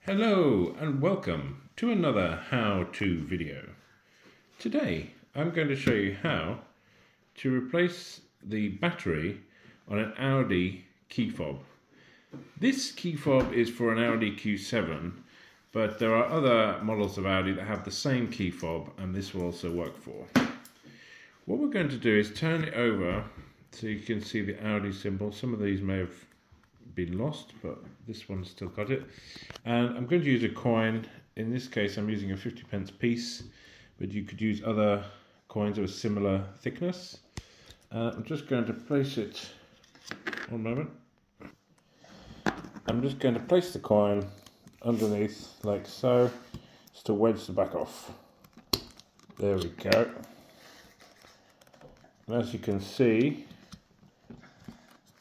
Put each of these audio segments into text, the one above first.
Hello and welcome to another how-to video. Today I'm going to show you how to replace the battery on an Audi key fob. This key fob is for an Audi Q7, but there are other models of Audi that have the same key fob, and this will also work for. What we're going to do is turn it over so you can see the Audi symbol. Some of these may have been lost, but this one's still got it. And I'm going to use a coin. In this case I'm using a 50p piece, but you could use other coins of a similar thickness. I'm just going to place it, one moment. I'm just going to place the coin underneath like so, just to wedge the back off. There we go. And as you can see,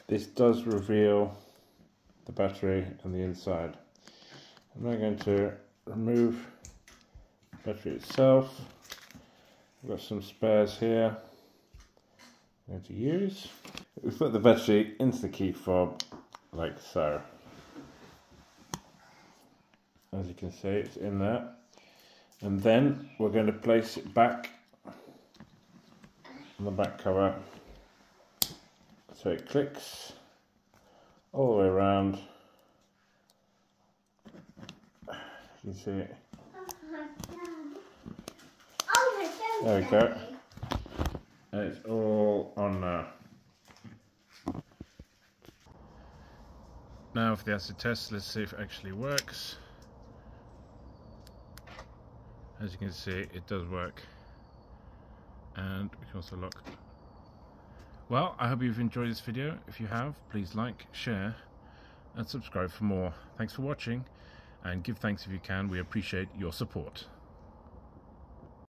this does reveal the battery and the inside. I'm now going to remove the battery itself. I've got some spares here I'm going to use. We put the battery into the key fob like so. As you can see, it's in there. And then we're going to place it back on the back cover so it clicks all the way around. You can see it. There we go. And it's all on now. Now for the acid test, let's see if it actually works. As you can see, it does work. And we can also lock. Well, I hope you've enjoyed this video. If you have, please like, share and subscribe for more. Thanks for watching, and give thanks if you can. We appreciate your support.